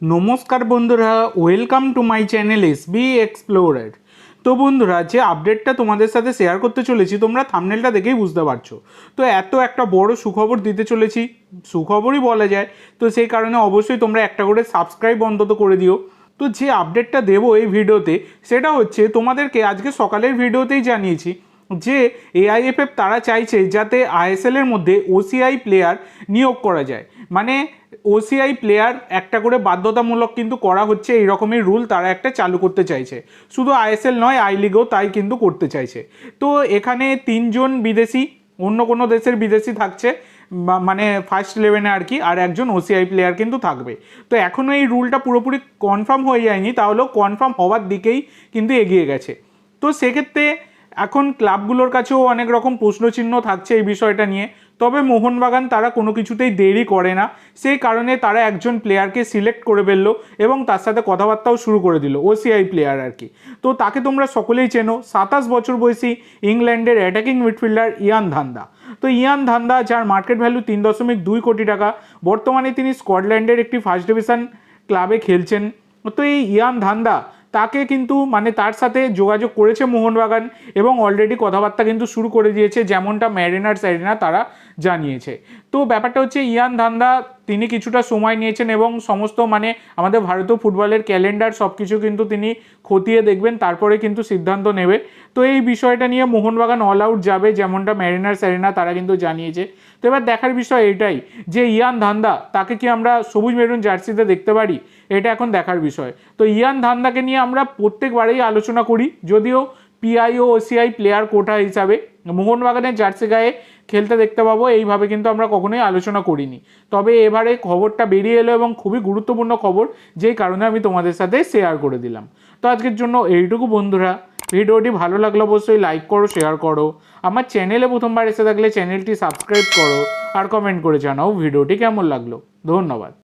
নমস্কার বন্ধুরা, welcome to my channel SB explorer. তো বন্ধুরা, যে আপডেটটা তোমাদের সাথে শেয়ার করতে চলেছি তোমরা থাম্বনেলটা দেখেই বুঝতে পারছো। তো একটা বড় সুখবর দিতে চলেছি, সুখবরই বলা যায়। তো সেই কারণে অবশ্যই তোমরা একটা করে সাবস্ক্রাইব অন্তত করে দিও। তো যে আপডেটটা দেবো এই ভিডিওতে সেটা হচ্ছে, তোমাদেরকে আজকে সকালের ভিডিওতেই জানিয়েছি যে এআইএফএফ তারা চাইছে যাতে আইএসএলের মধ্যে ওসিআই প্লেয়ার নিয়োগ করা যায়। মানে ওসিআই প্লেয়ার একটা করে বাধ্যতামূলক কিন্তু করা হচ্ছে, এই রকমের রুল তারা একটা চালু করতে চাইছে। শুধু আইএসএল নয়, আই লিগও তাই কিন্তু করতে চাইছে। তো এখানে 3জন বিদেশি, অন্য কোনো দেশের বিদেশি থাকছে, মানে ফার্স্ট 11-এ আর কি, আর একজন ওসিআই প্লেয়ার কিন্তু থাকবে। তো এখনও এই রুলটা পুরোপুরি কনফার্ম হয়ে যায়নি, তাহলেও কনফার্ম হওয়ার দিকেই কিন্তু এগিয়ে গেছে। তো সেক্ষেত্রে এখন ক্লাবগুলোর কাছেও অনেক রকম প্রশ্নচিহ্ন থাকছে এই বিষয়টা নিয়ে। তবে মোহনবাগান তারা কোনো কিছুতেই দেরি করে না, সেই কারণে তারা একজন প্লেয়ারকে সিলেক্ট করে ফেললো এবং তার সাথে কথাবার্তাও শুরু করে দিল, ওসিআই প্লেয়ার আর কি। তো তাকে তোমরা সকলেই চেনো, 27 বছর বয়সী ইংল্যান্ডের অ্যাটাকিং মিডফিল্ডার ইয়ান ধান্দা। তো ইয়ান ধান্দা, যার মার্কেট ভ্যালু 3.2 কোটি টাকা, বর্তমানে তিনি স্কটল্যান্ডের একটি ফার্স্ট ডিভিশন ক্লাবে খেলছেন। তো এই ইয়ান ধান্দা, তাকে কিন্তু মানে তার সাথে যোগাযোগ করেছে মোহনবাগান এবং অলরেডি কথাবার্তা কিন্তু শুরু করে দিয়েছে, যেমনটা ম্যারিনার্স অ্যারিনা তারা জানিয়েছে। তো ব্যাপারটা হচ্ছে, ইয়ান ধান্দা তিনি কিছুটা সময় নিয়েছেন এবং সমস্ত মানে আমাদের ভারতীয় ফুটবলের ক্যালেন্ডার সব কিছু কিন্তু তিনি খতিয়ে দেখবেন, তারপরে কিন্তু সিদ্ধান্ত নেবে। তো এই বিষয়টা নিয়ে মোহনবাগান অল আউট যাবে, যেমনটা ম্যারিনার্স অ্যারিনা তারা কিন্তু জানিয়েছে। তো এবার দেখার বিষয় এটাই যে ইয়ান ধান্দা, তাকে কি আমরা সবুজ মেরুন জার্সিতে দেখতে পারি, এটা এখন দেখার বিষয়। তো ইয়ান ধান্দাকে নিয়ে আমরা প্রত্যেকবারেই আলোচনা করি, যদিও পিআই ও ওসিআই প্লেয়ার কোটা হিসাবে মোহনবাগানের জার্সি গায়ে খেলতে দেখতে পাবো এইভাবে কিন্তু আমরা কখনোই আলোচনা করিনি। তবে এবারে খবরটা বেরিয়ে এলো এবং খুবই গুরুত্বপূর্ণ খবর, যেই কারণে আমি তোমাদের সাথে শেয়ার করে দিলাম। তো আজকের জন্য এইটুকু বন্ধুরা, ভিডিওটি ভালো লাগলে অবশ্যই লাইক করো, শেয়ার করো। আমার চ্যানেলে প্রথমবার এসে থাকলে চ্যানেলটি সাবস্ক্রাইব করো আর কমেন্ট করে জানাও ভিডিওটি কেমন লাগলো। ধন্যবাদ।